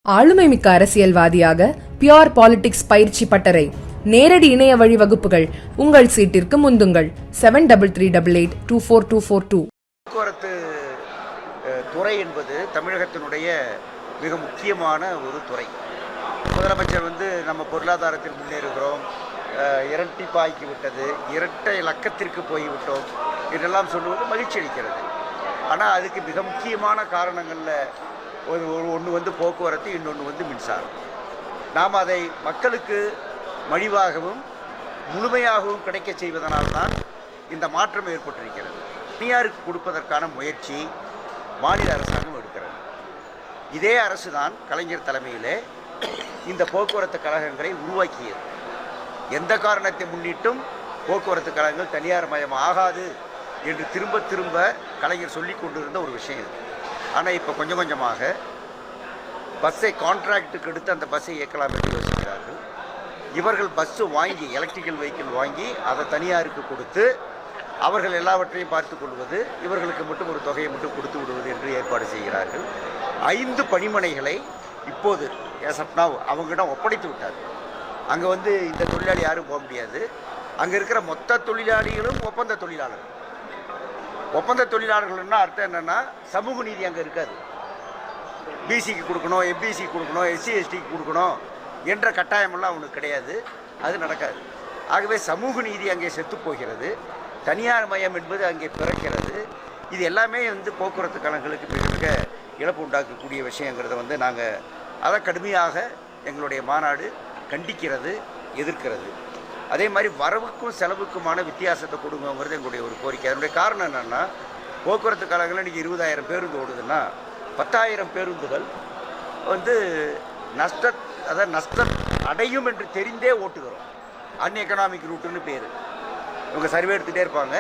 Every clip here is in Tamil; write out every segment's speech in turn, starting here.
ஆளுமைமிக்க அரசியல்வாதியாக பியோர் பாலிடிக்ஸ் பயிற்சி பட்டறை நேரடி இணைய வழி வகுப்புகள் உங்கள் சீட்டிற்கு முந்துங்கள் 7338824242. போக்குவரத்து துறை என்பது தமிழகத்தினுடைய மிக முக்கியமான ஒரு துறை. முதலமைச்சர் நம்ம பொருளாதாரத்தில் முன்னேறுகிறோம், இரட்டிப்பாக்கி விட்டது, இரட்டை இலக்கத்திற்கு போய்விட்டோம் இதெல்லாம் சொல்லுவது மகிழ்ச்சி அளிக்கிறது. ஆனால் அதுக்கு மிக முக்கியமான காரணங்களில் ஒன்று போக்குவரத்து, இன்னொன்று மின்சாரம். நாம் அதை மக்களுக்கு மலிவாகவும் முழுமையாகவும் கிடைக்க செய்வதனால்தான் இந்த மாற்றம் ஏற்பட்டிருக்கிறது. தனியாருக்கு கொடுப்பதற்கான முயற்சி மாநில அரசாங்கம் எடுக்கிறது. இதே அரசு தான் கலைஞர் தலைமையிலே இந்த போக்குவரத்து கழகங்களை உருவாக்கியது. எந்த காரணத்தை முன்னிட்டும் போக்குவரத்து கழகங்கள் தனியார் மயம் ஆகாது என்று திரும்ப திரும்ப கலைஞர் சொல்லி கொண்டிருந்த ஒரு விஷயம் இது. ஆனால் இப்போ கொஞ்சம் கொஞ்சமாக பஸ்ஸை கான்ட்ராக்டுக்கு எடுத்து அந்த பஸ்ஸை இயக்கலாம் என்று யோசிக்கிறார்கள். இவர்கள் பஸ்ஸு வாங்கி, எலக்ட்ரிக்கல் வெஹிக்கிள் வாங்கி அதை தனியாருக்கு கொடுத்து அவர்கள் எல்லாவற்றையும் பார்த்து கொள்வது, இவர்களுக்கு மட்டும் ஒரு தொகையை மட்டும் கொடுத்து விடுவது என்று ஏற்பாடு செய்கிறார்கள். 5 பணிமனைகளை இப்போது அவங்களிடம் ஒப்படைத்து விட்டார். அங்கே இந்த தொழிலாளி யாரும் போக முடியாது. அங்கே இருக்கிற மொத்த தொழிலாளிகளும் ஒப்பந்த தொழிலாளர்கள். ஒப்பந்த தொழிலாளர்கள்னா அர்த்தம் என்னென்னா, சமூக நீதி அங்கே இருக்காது. பிசிக்கு கொடுக்கணும், எம்பிசிக்கு கொடுக்கணும், எஸ்சி எஸ்டிக்கு கொடுக்கணும் என்ற கட்டாயமெல்லாம் அவனுக்கு கிடையாது. அது நடக்காது. ஆகவே சமூக நீதி அங்கே செத்து போகிறது. தனியார் மயம் என்பது அங்கே பிறக்கிறது. இது எல்லாமே போக்குவரத்து கழகங்களுக்கு மிக மிக இழப்பு உண்டாக்கக்கூடிய விஷயங்கிறத நாங்கள் அதை கடுமையாக எங்களுடைய மாநாடு கண்டிக்கிறது, எதிர்க்கிறது. அதே மாதிரி வரவுக்கும் செலவுக்குமான வித்தியாசத்தை கொடுங்கிறது எங்களுடைய ஒரு கோரிக்கை. அதனுடைய காரணம் என்னென்னா, போக்குவரத்து கழகங்கள் இன்றைக்கி 20,000 பேருந்து ஓடுதுன்னா 10,000 பேருந்துகள் நஷ்டம் அடையும் என்று தெரிந்தே ஓட்டுகிறோம். அன்எக்கனாமிக் ரூட்டுன்னு பேர். இவங்க சர்வே எடுத்துகிட்டே இருப்பாங்க.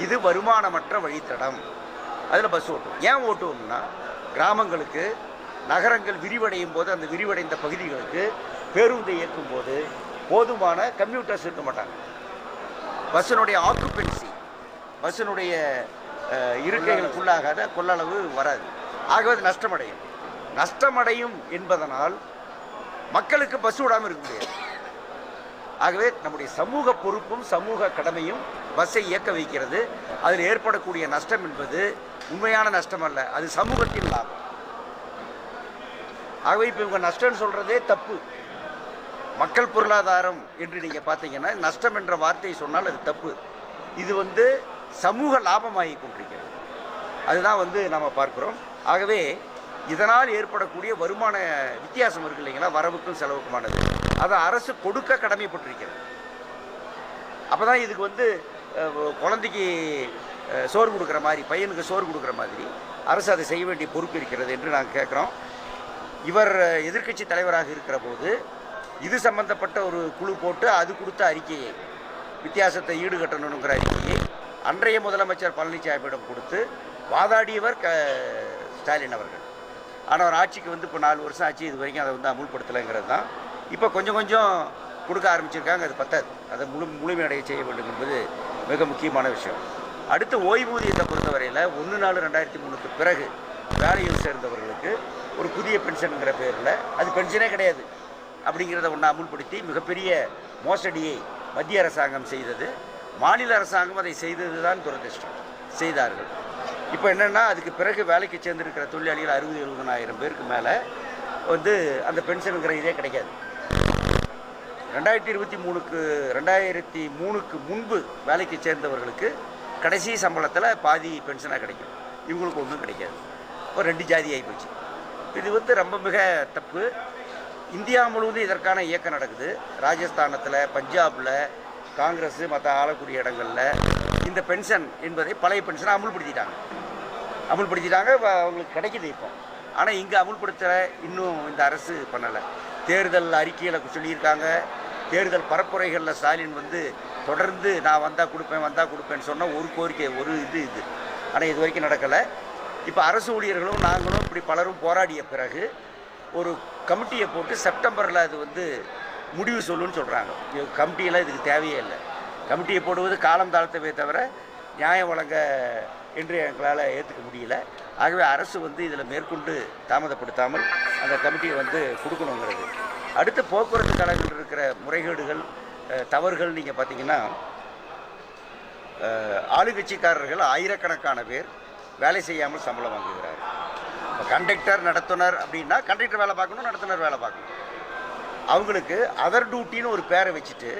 இது வருமானமற்ற வழித்தடம், அதில் பஸ் ஓட்டும். ஏன் ஓட்டுவோம்னா, கிராமங்களுக்கு நகரங்கள் விரிவடையும் போது அந்த விரிவடைந்த பகுதிகளுக்கு பேருந்தை இயக்கும் போது போதுமான கம்யூட்டர்ஸ் இருக்க மாட்டாங்க. பஸ்ஸினுடைய ஆக்குபென்சி, பஸ்ஸினுடைய இருக்கைகளுக்குள்ளாகாத கொள்ளளவு வராது. ஆகவே அது நஷ்டமடையும் என்பதனால் மக்களுக்கு பஸ் விடாமல் இருக்க முடியாது. ஆகவே நம்முடைய சமூக பொறுப்பும் சமூக கடமையும் பஸ்ஸை இயக்க வைக்கிறது. அதில் ஏற்படக்கூடிய நஷ்டம் என்பது உண்மையான நஷ்டம் அல்ல, அது சமூகத்தின் லாபம். ஆகவே இப்போ இவங்க நஷ்டம்னு சொல்கிறதே தப்பு. மக்கள் பொருளாதாரம் என்று நீங்கள் பார்த்தீங்கன்னா, நஷ்டம் என்ற வார்த்தையை சொன்னால் அது தப்பு. இது சமூக லாபமாகி கொண்டிருக்கிறது. அதுதான் நம்ம பார்க்குறோம். ஆகவே இதனால் ஏற்படக்கூடிய வருமான வித்தியாசம் இருக்கு இல்லைங்களா, வரவுக்கும் செலவுக்குமானது, அதை அரசு கொடுக்க கடமைப்பட்டிருக்கிறது. அப்போ தான் இதுக்கு குழந்தைக்கு சோறு கொடுக்குற மாதிரி, பையனுக்கு சோறு கொடுக்குற மாதிரி அரசு அதை செய்ய வேண்டிய பொறுப்பு இருக்கிறது என்று நாங்கள் கேட்குறோம். இவர் எதிர்க்கட்சி தலைவராக இருக்கிற போது இது சம்பந்தப்பட்ட ஒரு குழு போட்டு அது கொடுத்த அறிக்கையை, வித்தியாசத்தை ஈடுகட்டணுங்கிற அறிக்கையை அன்றைய முதலமைச்சர் பழனிசாமியிடம் கொடுத்து வாதாடியவர் ஸ்டாலின் அவர்கள். ஆனால் அவர் ஆட்சிக்கு இப்போ 4 வருஷம் ஆச்சு, இது வரைக்கும் அதை அமுல்படுத்தலைங்கிறது தான். இப்போ கொஞ்சம் கொஞ்சம் கொடுக்க ஆரம்பிச்சிருக்காங்க. அது பத்தாது, அதை முழுமையடைய செய்ய வேண்டும் என்பது மிக முக்கியமான விஷயம். அடுத்து ஓய்வூதியத்தை பொறுத்தவரையில் 1/4/2003க்கு பிறகு வேலையில் சேர்ந்தவர்களுக்கு ஒரு புதிய பென்ஷனுங்கிற பேரில், அது பென்ஷனே கிடையாது அப்படிங்கிறத அமுல்படுத்தி மிகப்பெரிய மோசடியை மத்திய அரசாங்கம் செய்தது. மாநில அரசாங்கம் அதை செய்தது தான் துரதிர்ஷ்டம் செய்தார்கள். இப்போ என்னென்னா, அதுக்கு பிறகு வேலைக்கு சேர்ந்துருக்கிற தொழிலாளிகள் 60,000-70,000 பேருக்கு மேலே அந்த பென்ஷனுங்கிற இதே கிடைக்காது. 2003க்கு முன்பு வேலைக்கு சேர்ந்தவர்களுக்கு கடைசி சம்பளத்தில் பாதி பென்ஷனாக கிடைக்கும். இவங்களுக்கு ஒன்றும் கிடைக்காது. இப்போ 2 ஜாதி ஆகி போச்சு. இது ரொம்ப மிக தப்பு. இந்தியா முழுவதும் இதற்கான இயக்கம் நடக்குது. ராஜஸ்தானத்தில், பஞ்சாபில் காங்கிரஸ் மற்ற ஆளக்கூடிய இடங்களில் இந்த பென்ஷன் என்பதை பழைய பென்ஷனை அமுல்படுத்திட்டாங்க. அவங்களுக்கு கிடைக்கிது இப்போ. ஆனால் இங்கே அமுல்படுத்த இன்னும் இந்த அரசு பண்ணலை. தேர்தல் அறிக்கையில் சொல்லியிருக்காங்க. தேர்தல் பரப்புரைகளில் ஸ்டாலின் தொடர்ந்து நான் வந்தால் கொடுப்பேன்னு சொன்ன ஒரு கோரிக்கை, ஒரு இது. ஆனால் இது வரைக்கும் நடக்கலை. இப்போ அரசு ஊழியர்களும் நாங்களும் இப்படி பலரும் போராடிய பிறகு ஒரு கமிட்டியை போட்டு செப்டம்பரில் அது முடிவு சொல்லுன்னு சொல்கிறாங்க. கமிட்டியெல்லாம் இதுக்கு தேவையே இல்லை. கமிட்டியை போடுவது காலம் தாழ்த்தவே தவிர நியாயம் வழங்க என்று எங்களால் ஏற்றுக்க முடியல. ஆகவே அரசு இதில் மேற்கொண்டு தாமதப்படுத்தாமல் அந்த கமிட்டியை வந்து கொடுக்கணுங்கிறது. அடுத்து போக்குவரத்து கழகங்கள் இருக்கிற முறைகேடுகள் தவறுகள் நீங்கள் பார்த்தீங்கன்னா ஆளுங்கட்சிக்காரர்கள் ஆயிரக்கணக்கான பேர் வேலை செய்யாமல் சம்பளம் வாங்குகிறார்கள். இப்போ கண்டக்டர் நடத்துனர் அப்படின்னா கண்டக்டர் வேலை பார்க்கணும், நடத்துனர் வேலை பார்க்கணும். அவங்களுக்கு அதர் டியூட்டின்னு ஒரு பேரை வச்சுட்டு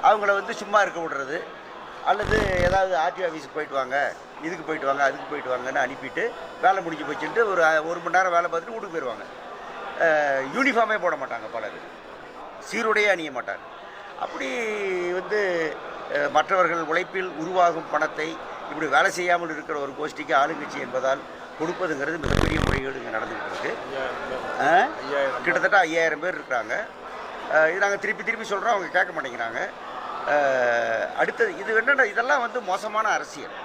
அவங்கள வந்து சும்மா இருக்க விடுறது, அல்லது ஏதாவது ஆர்டி ஆஃபீஸுக்கு போயிட்டு வாங்க, இதுக்கு போயிட்டு வாங்க, அதுக்கு போயிட்டு வாங்கன்னு அனுப்பிட்டு வேலை முடிஞ்சு போச்சுட்டு ஒரு மணி நேரம் வேலை பார்த்துட்டு வீட்டுக்கு போயிடுவாங்க. யூனிஃபார்மே போட மாட்டாங்க, பலர் சீருடையே அணிய மாட்டாங்க. அப்படி வந்து மற்றவர்கள் உழைப்பில் உருவாகும் பணத்தை இப்படி வேலை செய்யாமல் இருக்கிற ஒரு கோஷ்டிக்கு ஆளுங்கட்சி என்பதால் கொடுப்பதுங்கிறது மிகப்பெரிய முறைகேடுங்க நடந்துகிட்டு இருக்கு. கிட்டத்தட்ட 5000 பேர் இருக்கிறாங்க. இது நாங்கள் திருப்பி சொல்கிறோம், அவங்க கேட்க மாட்டேங்கிறாங்க. அடுத்தது இது என்னென்னா, இதெல்லாம் வந்து மோசமான அரசியல்,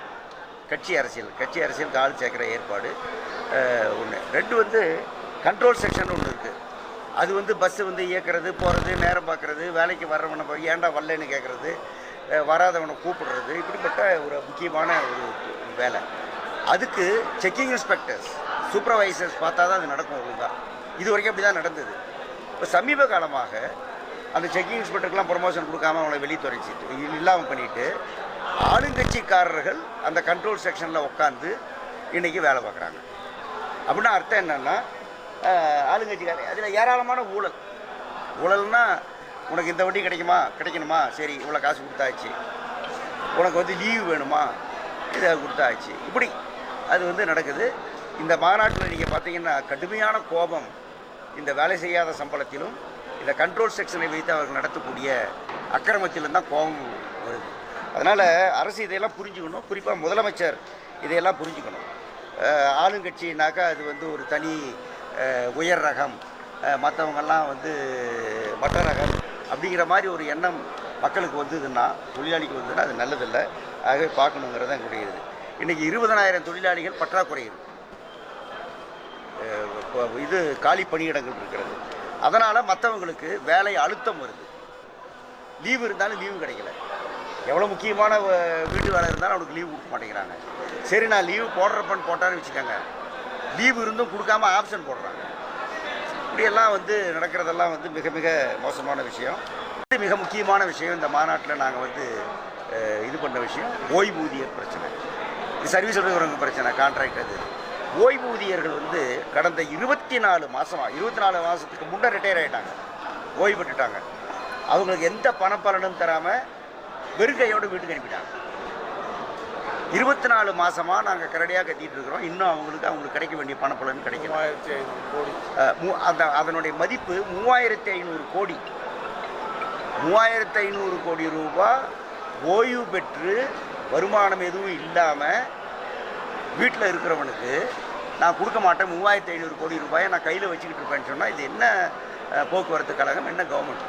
கட்சி அரசியலுக்கு ஆள் சேர்க்குற ஏற்பாடு ஒன்று. 2 வந்து கண்ட்ரோல் செக்ஷன் ஒன்று இருக்குது. அது வந்து பஸ்ஸு வந்து இயக்கிறது, போகிறது, நேரம் பார்க்குறது, வேலைக்கு வர்றவனை போய் ஏன்டா வரலன்னு கேட்குறது, வராதவனை கூப்பிடுறது, இப்படிப்பட்ட ஒரு முக்கியமான ஒரு வேலை. அதுக்கு செக்கிங் இன்ஸ்பெக்டர்ஸ், சூப்பர்வைசர்ஸ் பார்த்தா தான் அது நடக்கும் ஒழுங்காக. இது வரைக்கும் அப்படி தான் நடந்தது. இப்போ சமீப காலமாக அந்த செக்கிங் இன்ஸ்பெக்டருக்கெலாம் ப்ரொமோஷன் கொடுக்காம அவங்கள வெளித்துறைச்சிட்டு இல்லாமல் பண்ணிவிட்டு ஆளுங்கட்சிக்காரர்கள் அந்த கண்ட்ரோல் செக்ஷனில் உட்காந்து இன்றைக்கி வேலை பார்க்குறாங்க. அப்படின்னா அர்த்தம் என்னென்னா, ஆளுங்கட்சிக்காரர் அதில் ஏராளமான ஊழல்னால் உனக்கு இந்த வண்டி கிடைக்கணுமா, சரி இவ்வளோ காசு கொடுத்தாச்சு, உனக்கு வந்து லீவு வேணுமா, இதை கொடுத்தாச்சு, இப்படி அது வந்து நடக்குது. இந்த மாநாட்டில் நீங்கள் பார்த்தீங்கன்னா கடுமையான கோபம் இந்த வேலை செய்யாத சம்பளத்திலும் இந்த கண்ட்ரோல் செக்ஷனை வைத்து அவர்கள் நடத்தக்கூடிய அக்கிரமத்திலும் தான் கோபம் வருது. அதனால் அரசு இதையெல்லாம் புரிஞ்சுக்கணும், குறிப்பாக முதலமைச்சர் இதையெல்லாம் புரிஞ்சுக்கணும். ஆளுங்கட்சினாக்கா அது வந்து ஒரு தனி உயர் ரகம், மற்றவங்கெல்லாம் வந்து மட்ட ரகம் அப்படிங்கிற மாதிரி ஒரு எண்ணம் மக்களுக்கு வந்ததுன்னா, தொழிலாளிக்கு வந்ததுன்னா அது நல்லதில்லை. ஆகவே பார்க்கணுங்கிறது தான் கூடியது. இன்றைக்கி 20,000 தொழிலாளிகள் பற்றாக்குறை இருக்குது, இது காலி பணியிடங்கள் இருக்கிறது. அதனால் மற்றவங்களுக்கு வேலை அழுத்தம் வருது. லீவு இருந்தாலும் லீவு கிடைக்கல. எவ்வளோ முக்கியமான வீட்டு வேலை இருந்தாலும் அவனுக்கு லீவு கொடுக்க மாட்டேங்கிறாங்க. சரி நான் லீவு போடுறப்பன்னு போட்டான்னு வச்சுக்கோங்க, லீவு இருந்தும் கொடுக்காம ஆப்ஷன் போடுறாங்க. இப்படியெல்லாம் வந்து நடக்கிறதெல்லாம் வந்து மிக மிக மோசமான விஷயம். இது மிக முக்கியமான விஷயம். இந்த மாநாட்டில் நாங்கள் வந்து இது பண்ண விஷயம் ஓய்வூதியர் பிரச்சனை. இது சர்வீஸ் இருக்கிறவங்க பிரச்சனை, கான்ட்ராக்ட். அது ஓய்வூதியர்கள் வந்து கடந்த 24 மாதத்துக்கு முன்னே ரிட்டையர் ஆகிட்டாங்க, ஓய்வு பெற்றுட்டாங்க. அவங்களுக்கு எந்த பணப்பலனும் தராமல் வெறுங்கையோடு வீட்டுக்கு அனுப்பிட்டாங்க. 24 மாதமாக நாங்கள் கரடியாக கட்டிகிட்டு இருக்கிறோம். இன்னும் அவங்களுக்கு கிடைக்க வேண்டிய பணப்பலன் கிடைக்கும். 3500 கோடி. அதனுடைய மதிப்பு 3500 கோடி. 3500 கோடி ரூபாய் ஓய்வு பெற்று வருமானம் எதுவும் இல்லாமல் வீட்டில் இருக்கிறவனுக்கு நான் கொடுக்க மாட்டேன், 3500 கோடி ரூபாயை நான் கையில் வச்சுக்கிட்டு இருப்பேன்னு சொன்னால் இது என்ன போக்குவரத்து கழகம், என்ன கவர்மெண்ட்?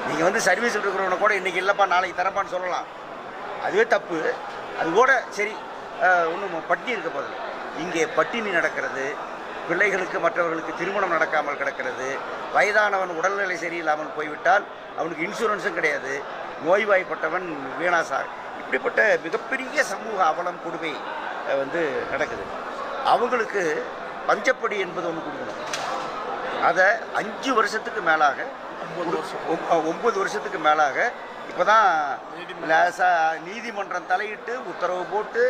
நீங்கள் வந்து சர்வீஸில் இருக்கிறவனை கூட இன்றைக்கி இல்லைப்பா நாளைக்கு தரப்பான்னு சொல்லலாம், அதுவே தப்பு. அது கூட சரி, ஒன்றும் பட்டினி இருக்க போதில்லை. இங்கே பட்டினி நடக்கிறது, பிள்ளைகளுக்கு மற்றவர்களுக்கு திருமணம் நடக்காமல் கிடக்கிறது, வயதானவன் உடல்நிலை சரியில்லாமல் போய்விட்டால் அவனுக்கு இன்சூரன்ஸும் கிடையாது, நோய்வாய்ப்பட்டவன் வீணாசார், இப்படிப்பட்ட மிகப்பெரிய சமூக அவலம் கொடுமை வந்து நடக்குது. அவங்களுக்கு பஞ்சப்படி என்பது ஒன்று கொடுக்கணும். அதை 5 வருஷத்துக்கு மேலாக 9 வருஷத்துக்கு மேலாக இப்போ தான் நீதிமன்றம் தலையிட்டு உத்தரவு போட்டு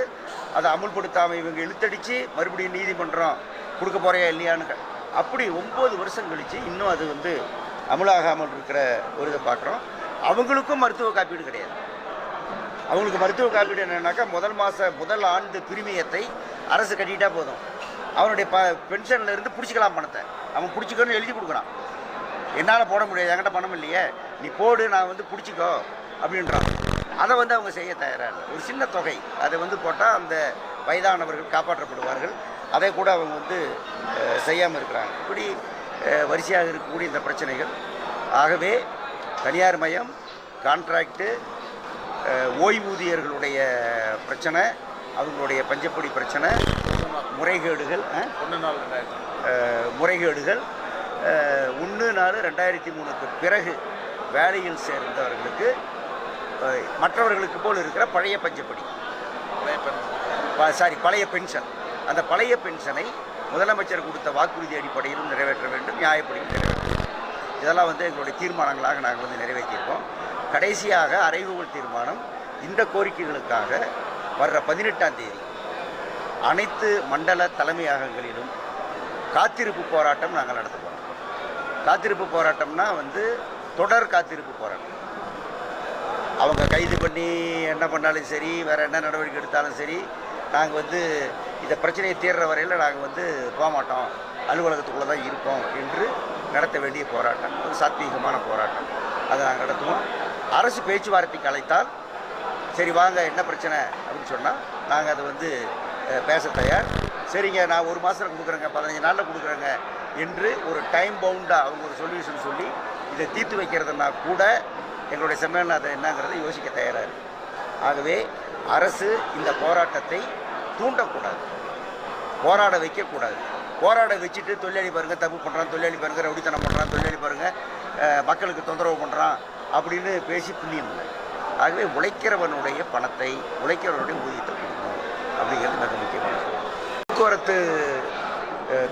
அதை அமுல்படுத்தாமல் இவங்க இழுத்தடித்து மறுபடியும் நீதிமன்றம் கொடுக்க போகிறையா இல்லையான்னு அப்படி 9 வருஷம் கழித்து இன்னும் அது வந்து அமுலாகாமல் இருக்கிற ஒரு இதை பார்க்குறோம். அவங்களுக்கும் மருத்துவ காப்பீடு கிடையாது. அவங்களுக்கு மருத்துவ காப்பீடு என்னென்னாக்கா முதல் ஆண்டு பிரிமியத்தை அரசு கட்டிட்டா போதும், அவனுடைய பென்ஷனில் இருந்து பிடிச்சிக்கலாம் பணத்தை. அவன் பிடிச்சிக்கணும்னு எழுதி கொடுக்குறான். என்னால் போட முடியாது, என்கிட்ட பணம் இல்லையே, நீ போடு, நான் வந்து பிடிச்சிக்கோ அப்படின்றான். அதை வந்து அவங்க செய்ய தயாராக இல்லை. ஒரு சின்ன தொகை அதை வந்து போட்டால் அந்த வயதானவர்கள் காப்பாற்றப்படுவார்கள். அதை கூட அவங்க வந்து செய்யாமல் இருக்கிறாங்க. இப்படி வரிசையாக இருக்கக்கூடிய இந்த பிரச்சனைகள். ஆகவே தனியார் மயம், கான்ட்ராக்டு, ஓய்வூதியர்களுடைய பிரச்சனை, அவங்களுடைய பஞ்சப்படி பிரச்சனை, முறைகேடுகள் 1/4/2003க்கு பிறகு வேலையில் சேர்ந்தவர்களுக்கு மற்றவர்களுக்கு போல் இருக்கிற பழைய பஞ்சப்படி, பழைய பென்ஷன், அந்த பழைய பென்ஷனை முதலமைச்சர் கொடுத்த வாக்குறுதி அடிப்படையிலும் நிறைவேற்ற வேண்டும், நியாயப்படியும் நிறைவேற்ற வேண்டும். இதெல்லாம் வந்து எங்களுடைய தீர்மானங்களாக நாங்கள் வந்து நிறைவேற்றியிருக்கோம். கடைசியாக அறைகூவல் தீர்மானம் இந்த கோரிக்கைகளுக்காக வர்ற 18ஆம் தேதி அனைத்து மண்டல தலைமையகங்களிலும் காத்திருப்பு போராட்டம் நாங்கள் நடத்த போகிறோம். காத்திருப்பு போராட்டம்னா வந்து தொடர் காத்திருப்பு போராட்டம். அவங்க கைது பண்ணி என்ன பண்ணாலும் சரி, வேறு என்ன நடவடிக்கை எடுத்தாலும் சரி, நாங்கள் வந்து இந்த பிரச்சனையை தீர்ற வரையில் நாங்கள் வந்து போக மாட்டோம், அலுவலகத்துக்குள்ளே தான் இருப்போம் என்று நடத்த வேண்டிய போராட்டம். ஒரு சாத்வீகமான போராட்டம். அதை நாங்கள் நடத்துவோம். அரசு பேச்சுவார்த்தைக்கு அழைத்தால் சரி வாங்க என்ன பிரச்சனை அப்படின்னு சொன்னால் நாங்கள் அதை வந்து பேச தயார். சரிங்க நான் 1 மாதத்தில் கொடுக்குறேங்க, 15 நாளில் கொடுக்குறேங்க என்று ஒரு டைம் பவுண்டாக அவங்க ஒரு சொல்யூஷன் சொல்லி இதை தீர்த்து வைக்கிறதுனா கூட எங்களுடைய சம்மேளனம் அதை என்னங்கிறத யோசிக்க தயாராக இருக்குது. ஆகவே அரசு இந்த போராட்டத்தை தூண்டக்கூடாது, போராட வைக்கக்கூடாது. போராட வச்சுட்டு தொழிலாளி பாருங்கள் தப்பு பண்ணுறான், தொழிலாளி பாருங்கள் ரவுடித்தனம் பண்ணுறான், தொழிலாளி பாருங்கள் மக்களுக்கு தொந்தரவு பண்ணுறான் அப்படின்னு பேசி புண்ணியம் இல்லை. ஆகவே உழைக்கிறவனுடைய பணத்தை, உழைக்கிறவனுடைய ஊதியத்தை கொடுக்கணும் அப்படிங்கிறது மிக முக்கியமானது. போக்குவரத்து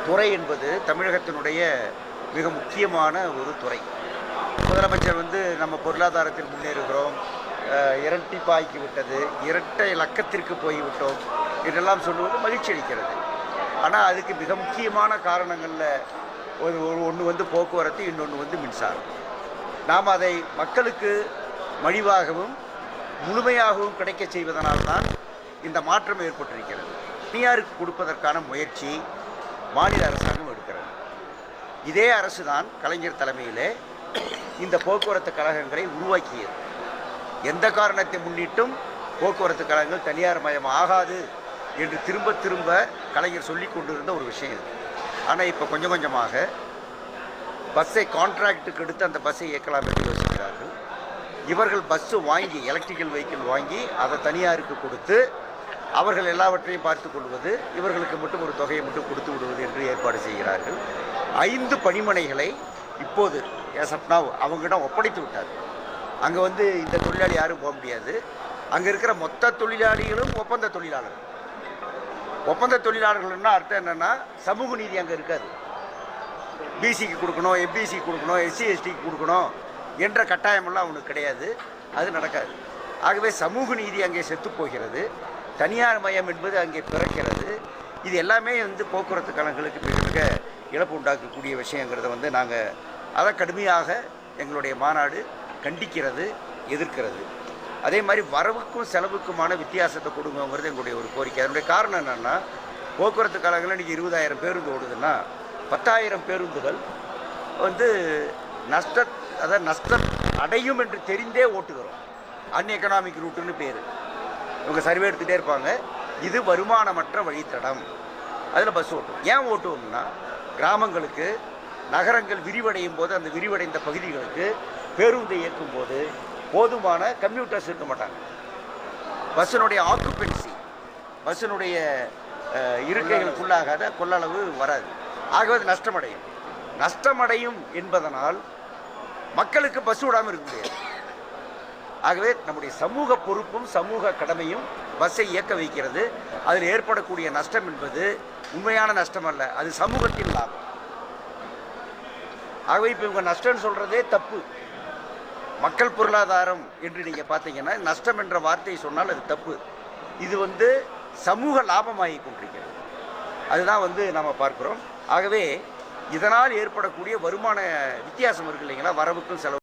துறை என்பது தமிழகத்தினுடைய மிக முக்கியமான ஒரு துறை. முதலமைச்சர் வந்து நம்ம பொருளாதாரத்தில் முன்னேறுகிறோம், இரட்டிப்பாக்கி விட்டது, இரட்டை இலக்கத்திற்கு போய்விட்டோம் இதெல்லாம் சொல்லுவது மகிழ்ச்சி அளிக்கிறது. ஆனால் அதுக்கு மிக முக்கியமான காரணங்களில் ஒன்று வந்து போக்குவரத்து, இன்னொன்று வந்து மின்சாரம். நாம் அதை மக்களுக்கு மலிவாகவும் முழுமையாகவும் கிடைக்க செய்வதனால்தான் இந்த மாற்றம் ஏற்பட்டிருக்கிறது. தனியாருக்கு கொடுப்பதற்கான முயற்சி மாநில அரசாங்கம் எடுக்கிறது. இதே அரசு தான் கலைஞர் தலைமையிலே இந்த போக்குவரத்து கழகங்களை உருவாக்கியது. எந்த காரணத்தை முன்னிட்டும் போக்குவரத்து கழகங்கள் தனியார் மயம் ஆகாது என்று திரும்ப திரும்ப கலைஞர் சொல்லி கொண்டிருந்த ஒரு விஷயம் இது. ஆனால் இப்போ கொஞ்சம் கொஞ்சமாக பஸ்ஸை கான்ட்ராக்டுக்கு எடுத்து அந்த பஸ்ஸை இயக்கலாம் என்று யோசிக்கிறார்கள். இவர்கள் பஸ்ஸு வாங்கி, எலக்ட்ரிக்கல் வெஹிக்கிள் வாங்கி அதை தனியாருக்கு கொடுத்து அவர்கள் எல்லாவற்றையும் பார்த்து கொள்வது, இவர்களுக்கு மட்டும் ஒரு தொகையை மட்டும் கொடுத்து விடுவது என்று ஏற்பாடு செய்கிறார்கள். 5 பணிமனைகளை இப்போது அவங்ககிட்ட ஒப்படைத்து விட்டார். அங்கே வந்து இந்த தொழிலாளி யாரும் போக முடியாது. அங்கே இருக்கிற மொத்த தொழிலாளிகளும் ஒப்பந்த தொழிலாளர்கள். ஒப்பந்த தொழிலாளர்கள்னா அர்த்தம் என்னென்னா சமூக நீதி அங்கே இருக்காது. பிசிக்கு கொடுக்கணும், எம்பிசிக்கு கொடுக்கணும், எஸ்சி எஸ்டிக்கு கொடுக்கணும் என்ற கட்டாயமெல்லாம் அவனுக்கு கிடையாது. அது நடக்காது. ஆகவே சமூக நீதி அங்கே செத்து போகிறது. தனியார் மயம் என்பது அங்கே பிறக்கிறது. இது எல்லாமே வந்து போக்குவரத்து கழகங்களுக்கு மிக மிக இழப்பு உண்டாக்கக்கூடிய விஷயங்கிறத வந்து நாங்கள் அதை கடுமையாக எங்களுடைய மாநாடு கண்டிக்கிறது, எதிர்க்கிறது. அதே மாதிரி வரவுக்கும் செலவுக்குமான வித்தியாசத்தை கொடுங்கிறது எங்களுடைய ஒரு கோரிக்கை. அதனுடைய காரணம் என்னென்னா போக்குவரத்து கழகங்கள் இன்றைக்கி 20,000 பேருந்து ஓடுதுன்னா 10,000 பேருந்துகள் வந்து நஷ்டம் அடையும் என்று தெரிந்தே ஓட்டுகிறோம். அன்எக்கனாமிக் ரூட்டுன்னு பேர். இவங்க சர்வே எடுத்துகிட்டே இருப்பாங்க. இது வருமானமற்ற வழித்தடம், அதில் பஸ் ஓட்டும். ஏன் ஓட்டுவோம்னா கிராமங்களுக்கு நகரங்கள் விரிவடையும் போது அந்த விரிவடைந்த பகுதிகளுக்கு பேருந்தை இயக்கும் போது போதுமான கம்யூட்டர்ஸ் இருக்க மாட்டாங்க. பஸ்ஸினுடைய ஆக்குபென்சி, பஸ்ஸினுடைய இருக்கைகளுக்குள்ளாகாத கொள்ளளவு வராது. ஆகவே அது நஷ்டமடையும். நஷ்டமடையும் என்பதனால் மக்களுக்கு பஸ் விடாமல் இருக்க முடியாது. ஆகவே நம்முடைய சமூக பொறுப்பும் சமூக கடமையும் பஸ்ஸை இயக்க வைக்கிறது. அதில் ஏற்படக்கூடிய நஷ்டம் என்பது உண்மையான நஷ்டம் அல்ல, அது சமூகத்தின் லாபம். ஆகவே இப்போ இவங்க நஷ்டம்னு சொல்கிறதே தப்பு. மக்கள் பொருளாதாரம் என்று நீங்கள் பார்த்தீங்கன்னா நஷ்டம் என்ற வார்த்தையை சொன்னால் அது தப்பு. இது வந்து சமூக லாபமாகி கொண்டிருக்கிறது. அதுதான் வந்து நாம் பார்க்குறோம். ஆகவே இதனால் ஏற்படக்கூடிய வருமான வித்தியாசம் இருக்கு இல்லைங்களா, வரவுக்கும் செலவு